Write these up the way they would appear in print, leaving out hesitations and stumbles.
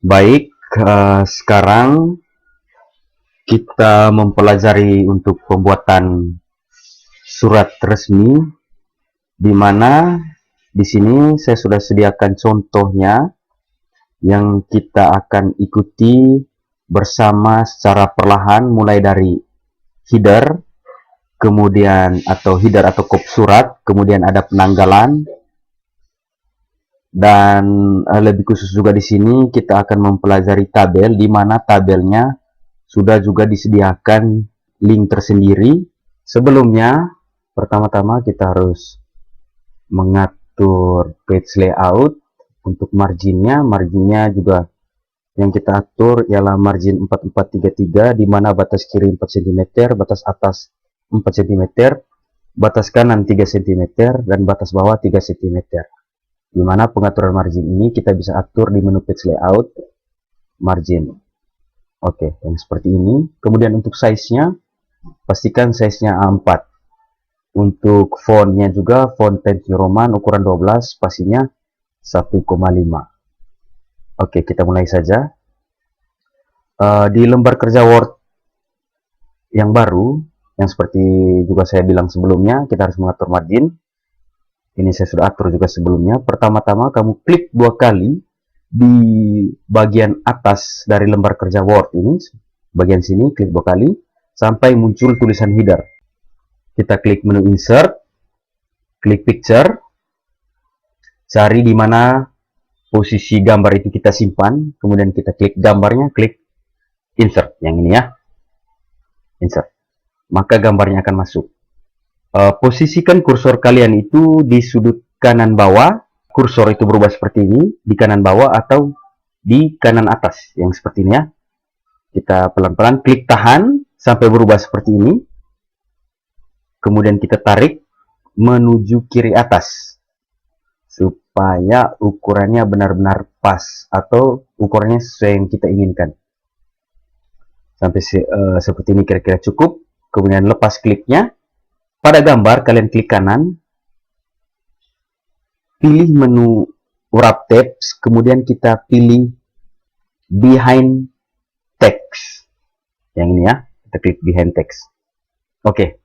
Baik, sekarang kita mempelajari untuk pembuatan surat resmi, di mana di sini saya sudah sediakan contohnya yang kita akan ikuti bersama secara perlahan, mulai dari header, kemudian atau header atau kop surat, kemudian ada penanggalan, dan lebih khusus juga di sini kita akan mempelajari tabel, di mana tabelnya sudah juga disediakan link tersendiri. Sebelumnya, pertama-tama kita harus mengatur page layout. Untuk marginnya juga yang kita atur ialah margin 4433, di mana batas kiri 4 cm, batas atas 4 cm, batas kanan 3 cm, dan batas bawah 3 cm. Di mana pengaturan margin ini kita bisa atur di menu page layout, margin. Oke, yang seperti ini. Kemudian untuk size-nya, pastikan size-nya A4. Untuk fontnya juga, font Times New Roman ukuran 12, spasinya 1,5. Oke, kita mulai saja. Di lembar kerja Word yang baru, yang seperti juga saya bilang sebelumnya, kita harus mengatur margin. Ini saya sudah atur juga sebelumnya. Pertama-tama kamu klik 2 kali di bagian atas dari lembar kerja Word ini, bagian sini, klik 2 kali sampai muncul tulisan header. Kita klik menu insert, klik picture, cari di mana posisi gambar itu kita simpan, kemudian kita klik gambarnya, klik insert, yang ini ya, insert, maka gambarnya akan masuk. Posisikan kursor kalian itu di sudut kanan bawah, kursor itu berubah seperti ini, di kanan bawah atau di kanan atas, yang seperti ini ya. Kita pelan-pelan klik tahan sampai berubah seperti ini, kemudian kita tarik menuju kiri atas supaya ukurannya benar-benar pas atau ukurannya sesuai yang kita inginkan. Sampai seperti ini kira-kira cukup. Kemudian lepas kliknya. Pada gambar kalian klik kanan, pilih menu wrap text, kemudian kita pilih behind text. Yang ini ya, kita klik behind text. Oke.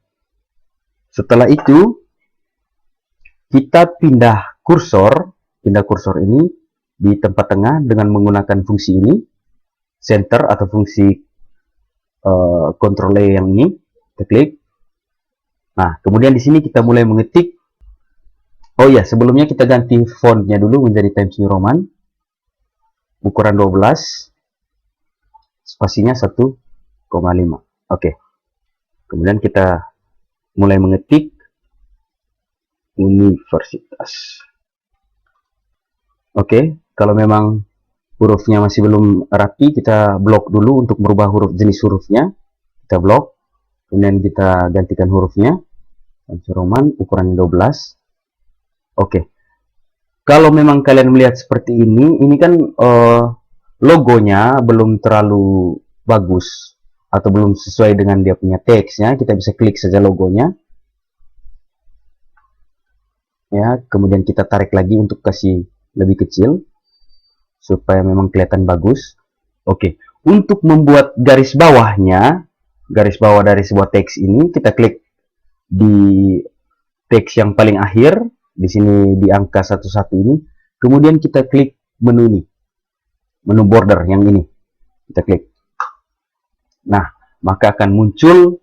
Setelah itu kita pindah kursor ini di tempat tengah dengan menggunakan fungsi ini, center atau fungsi Ctrl A yang ini, kita klik. Nah, kemudian di sini kita mulai mengetik. Oh ya, sebelumnya kita ganti fontnya dulu menjadi Times New Roman, ukuran 12, spasinya 1,5. Oke. Kemudian kita mulai mengetik universitas. Oke, kalau memang hurufnya masih belum rapi, kita blok dulu untuk merubah jenis hurufnya. Kita blok, kemudian kita gantikan hurufnya. Times Roman ukuran 12. Oke. Kalau memang kalian melihat seperti ini kan logonya belum terlalu bagus atau belum sesuai dengan dia punya teksnya, kita bisa klik saja logonya. Ya, kemudian kita tarik lagi untuk kasih lebih kecil supaya memang kelihatan bagus. Oke, untuk membuat garis bawahnya, garis bawah dari sebuah teks ini, kita klik di teks yang paling akhir, di sini di angka 11 ini, kemudian kita klik menu ini, menu border yang ini, kita klik. Nah, maka akan muncul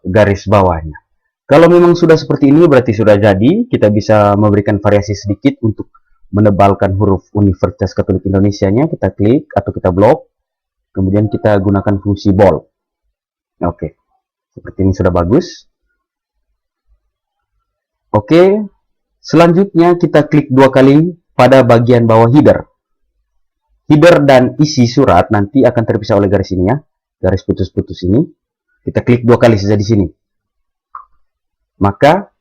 garis bawahnya. Kalau memang sudah seperti ini, berarti sudah jadi. Kita bisa memberikan variasi sedikit untuk menebalkan huruf Universitas Katolik Indonesia-nya. Kita klik atau kita blok. Kemudian kita gunakan fungsi bold. Oke. Seperti ini sudah bagus. Oke. Selanjutnya kita klik 2 kali pada bagian bawah header. Header dan isi surat nanti akan terpisah oleh garis ini ya. Garis putus-putus ini. Kita klik 2 kali saja di sini. Maka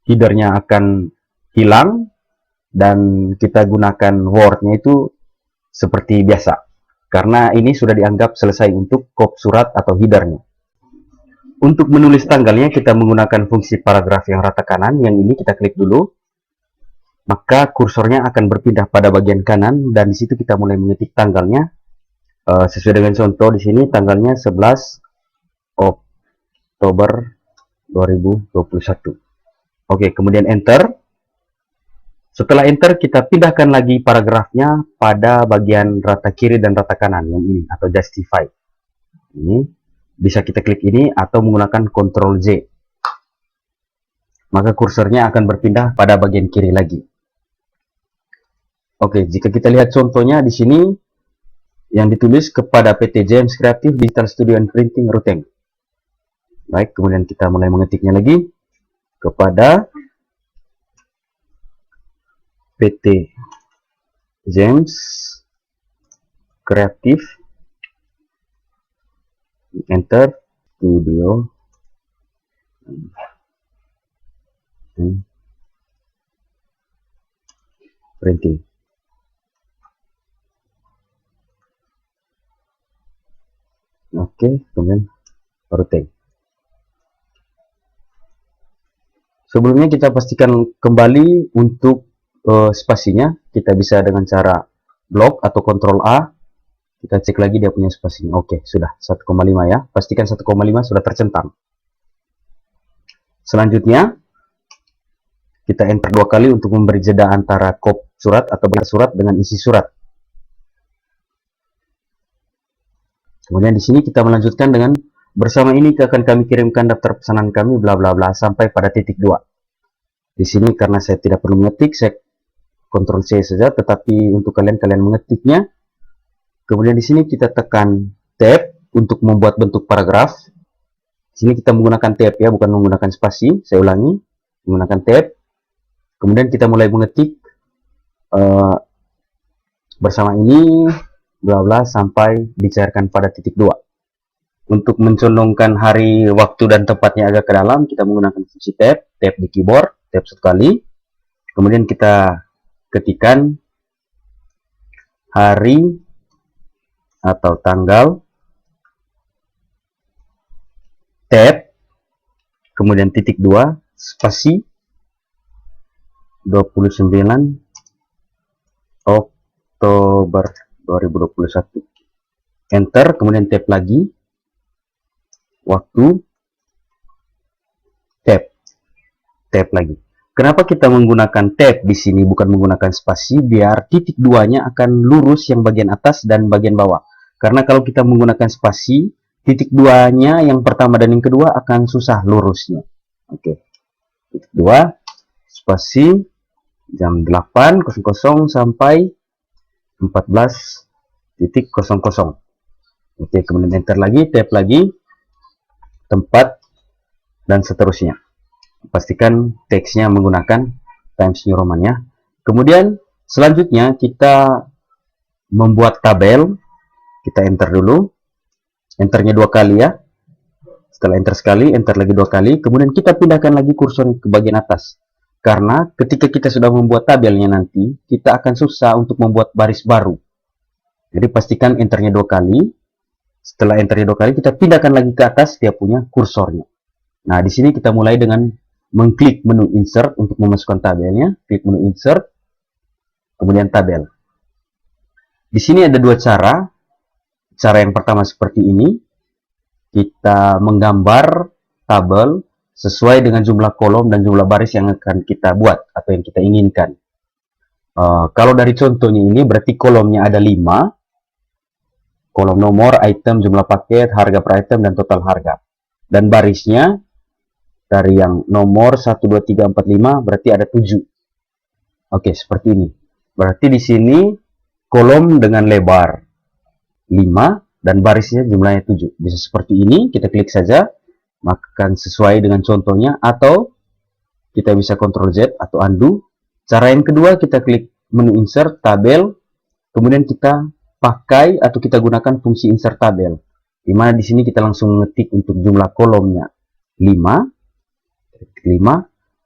headernya akan hilang dan kita gunakan Word-nya itu seperti biasa, karena ini sudah dianggap selesai untuk kop surat atau headernya. Untuk menulis tanggalnya kita menggunakan fungsi paragraf yang rata kanan, yang ini kita klik dulu. maka kursornya akan berpindah pada bagian kanan dan di situ kita mulai mengetik tanggalnya. Sesuai dengan contoh di sini tanggalnya 11 Oktober 2021. Oke, kemudian enter. Setelah enter, kita pindahkan lagi paragrafnya pada bagian rata kiri dan rata kanan yang ini atau justify. Ini bisa kita klik ini atau menggunakan Ctrl Z. Maka kursornya akan berpindah pada bagian kiri lagi. Oke, jika kita lihat contohnya di sini yang ditulis kepada PT James Creative Digital Studio and Printing Ruteng. Baik, kemudian kita mulai mengetiknya lagi kepada PT James Creative, enter, studio printing. Oke, kemudian Ruteng. Sebelumnya kita pastikan kembali untuk spasinya. Kita bisa dengan cara blok atau Ctrl A. Kita cek lagi dia punya spasinya. Oke, sudah 1,5 ya. Pastikan 1,5 sudah tercentang. Selanjutnya kita enter 2 kali untuk memberi jeda antara kop surat atau surat dengan isi surat. Kemudian di sini kita melanjutkan dengan bersama ini akan kami kirimkan daftar pesanan kami bla bla bla sampai pada titik 2. Di sini karena saya tidak perlu mengetik, saya Ctrl C saja, tetapi untuk kalian mengetiknya. Kemudian di sini kita tekan tab untuk membuat bentuk paragraf. Di sini kita menggunakan tab ya, bukan menggunakan spasi. Saya ulangi, menggunakan tab. Kemudian kita mulai mengetik bersama ini bla bla sampai dicairkan pada titik 2. Untuk mencondongkan hari, waktu, dan tempatnya agak ke dalam, kita menggunakan fungsi tab di keyboard, tab 1 kali. Kemudian kita ketikkan hari atau tanggal, tab, kemudian titik 2, spasi, 29 Oktober 2021. Enter, kemudian tab lagi, waktu, tab lagi. Kenapa kita menggunakan tab di sini bukan menggunakan spasi? Biar titik 2-nya akan lurus yang bagian atas dan bagian bawah. Karena kalau kita menggunakan spasi, titik 2-nya yang pertama dan yang kedua akan susah lurusnya. Oke. Titik 2, spasi, jam 8.00 sampai 14.00. Oke, kemudian enter lagi, tab lagi, tempat, dan seterusnya. Pastikan teksnya menggunakan Times New Roman ya. Kemudian selanjutnya kita membuat tabel. Kita enter dulu. Enternya 2 kali ya. Setelah enter sekali, enter lagi 2 kali. Kemudian kita pindahkan lagi kursor ke bagian atas. Karena ketika kita sudah membuat tabelnya nanti, kita akan susah untuk membuat baris baru. Jadi pastikan enternya 2 kali. Setelah enternya 2 kali, kita pindahkan lagi ke atas dia punya kursornya. Nah, di sini kita mulai dengan mengklik menu insert untuk memasukkan tabelnya. Klik menu insert, kemudian tabel. Di sini ada 2 cara. Cara yang pertama seperti ini. Kita menggambar tabel sesuai dengan jumlah kolom dan jumlah baris yang akan kita buat atau yang kita inginkan. Kalau dari contohnya ini berarti kolomnya ada 5. Kolom nomor, item, jumlah paket, harga per item, dan total harga. Dan barisnya dari yang nomor 1, 2, 3, 4, 5 berarti ada 7. Oke, seperti ini. Berarti di sini kolom dengan lebar 5 dan barisnya jumlahnya 7. Bisa seperti ini, kita klik saja, maka akan sesuai dengan contohnya, atau kita bisa Ctrl Z atau undo. Cara yang kedua, kita klik menu insert, tabel, kemudian kita pakai atau kita gunakan fungsi insert tabel. Dimana di sini kita langsung mengetik untuk jumlah kolomnya 5,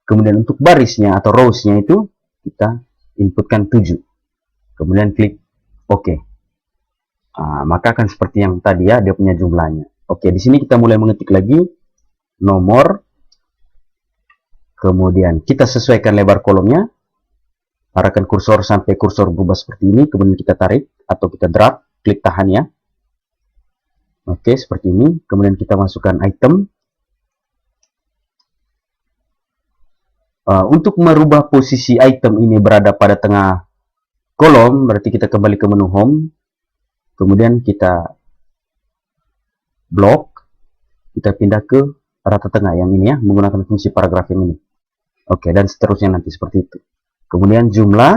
kemudian untuk barisnya atau rows-nya itu kita inputkan 7. Kemudian klik OK. Maka akan seperti yang tadi ya, dia punya jumlahnya. Oke, di sini kita mulai mengetik lagi nomor, kemudian kita sesuaikan lebar kolomnya, arahkan kursor sampai kursor berubah seperti ini, kemudian kita tarik atau kita drag, klik tahan ya. Oke, seperti ini. Kemudian kita masukkan item. Untuk merubah posisi item ini berada pada tengah kolom, berarti kita kembali ke menu home, kemudian kita blok, kita pindah ke rata tengah yang ini ya, menggunakan fungsi paragraf yang ini. Oke, dan seterusnya nanti seperti itu. Kemudian jumlah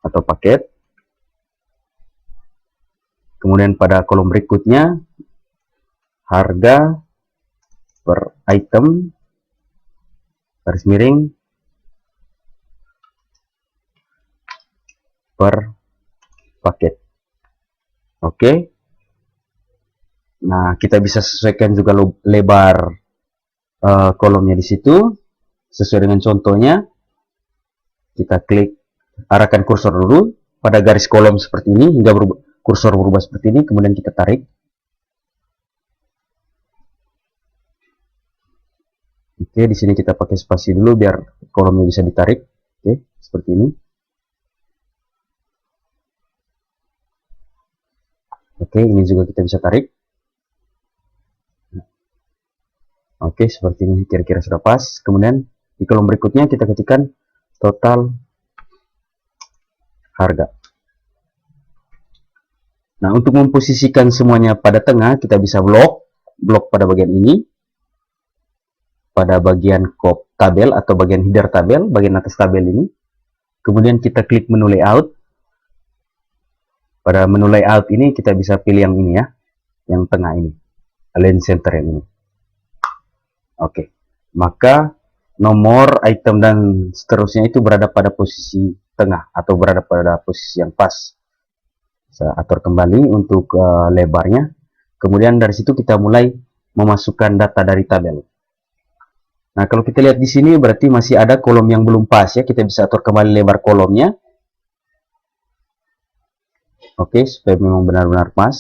atau paket. Kemudian pada kolom berikutnya harga per item garis miring per paket. Oke. Nah, kita bisa sesuaikan juga lebar kolomnya di situ sesuai dengan contohnya. Kita klik, arahkan kursor dulu pada garis kolom seperti ini hingga kursor berubah seperti ini, kemudian kita tarik. Oke, di sini kita pakai spasi dulu biar kolomnya bisa ditarik. Oke, seperti ini. Oke, ini juga kita bisa tarik. Oke, seperti ini kira-kira sudah pas. Kemudian di kolom berikutnya kita ketikkan total harga. Nah, untuk memposisikan semuanya pada tengah, kita bisa blok pada bagian ini, pada bagian kop tabel atau bagian header tabel, bagian atas tabel ini. Kemudian kita klik menu layout. Pada menu layout ini kita bisa pilih yang ini ya, yang tengah ini, align center yang ini. Oke, maka nomor, item, dan seterusnya itu berada pada posisi tengah atau berada pada posisi yang pas. Saya atur kembali untuk lebarnya. Kemudian dari situ kita mulai memasukkan data dari tabel. Nah, kalau kita lihat di sini berarti masih ada kolom yang belum pas ya. Kita bisa atur kembali lebar kolomnya. Oke, supaya memang benar-benar pas.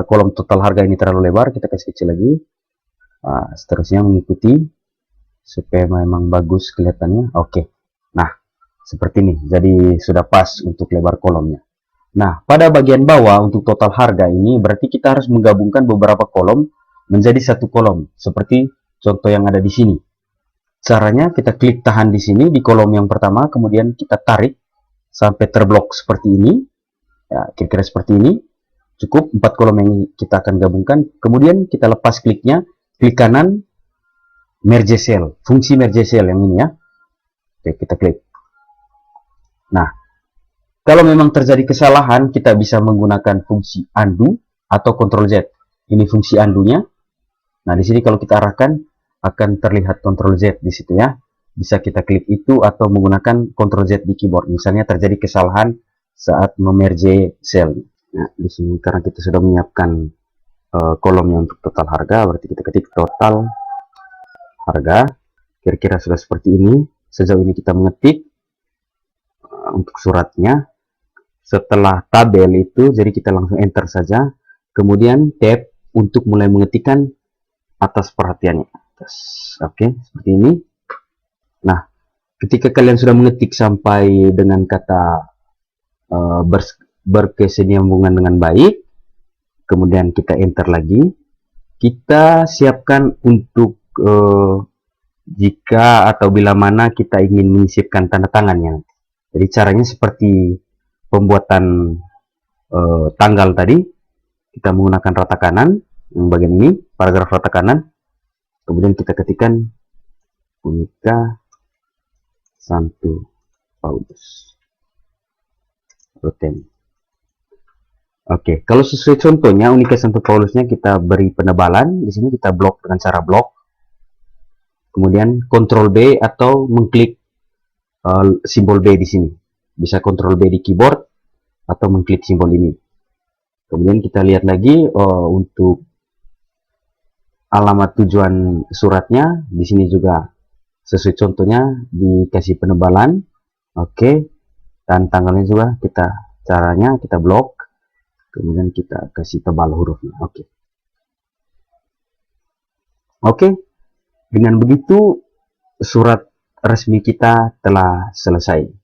Kolom total harga ini terlalu lebar, kita kasih kecil lagi. Seterusnya mengikuti supaya memang bagus kelihatannya. Oke. Nah, seperti ini. Jadi sudah pas untuk lebar kolomnya. Nah, pada bagian bawah untuk total harga ini berarti kita harus menggabungkan beberapa kolom menjadi satu kolom seperti contoh yang ada di sini. Caranya kita klik tahan di sini di kolom yang pertama, kemudian kita tarik sampai terblok seperti ini. Ya, kira-kira seperti ini. Cukup 4 kolom yang kita akan gabungkan. Kemudian kita lepas kliknya, klik kanan merge cell, fungsi merge cell yang ini ya. Oke, kita klik. Nah, kalau memang terjadi kesalahan, kita bisa menggunakan fungsi undo atau Ctrl Z. Ini fungsi undo-nya. Nah, di sini kalau kita arahkan akan terlihat Ctrl Z di situ ya. Bisa kita klik itu atau menggunakan Ctrl Z di keyboard. Misalnya terjadi kesalahan saat memerge cell. Nah, di sini karena kita sudah menyiapkan kolomnya untuk total harga, berarti kita ketik total harga. Kira-kira sudah seperti ini. Sejauh ini kita mengetik untuk suratnya. Setelah tabel itu, jadi kita langsung enter saja. Kemudian tab untuk mulai mengetikkan atas perhatiannya. Oke, seperti ini. Nah, ketika kalian sudah mengetik sampai dengan kata berkesinambungan dengan baik, kemudian kita enter lagi. Kita siapkan untuk jika atau bila mana kita ingin menyisipkan tanda tangannya. Jadi caranya seperti pembuatan tanggal tadi, kita menggunakan rata kanan, yang bagian ini, paragraf rata kanan, kemudian kita ketikkan Unika Santo Paulus Roten. Oke, kalau sesuai contohnya Unika Santo Paulusnya kita beri penebalan, di sini kita blok dengan cara blok, kemudian Ctrl B atau mengklik simbol B di sini. Bisa Ctrl B di keyboard atau mengklik simbol ini. Kemudian kita lihat lagi untuk alamat tujuan suratnya, di sini juga sesuai contohnya dikasih penebalan. Oke. Dan tanggalnya juga caranya kita blok. Kemudian kita kasih tebal hurufnya. Oke. Oke. Dengan begitu surat resmi kita telah selesai.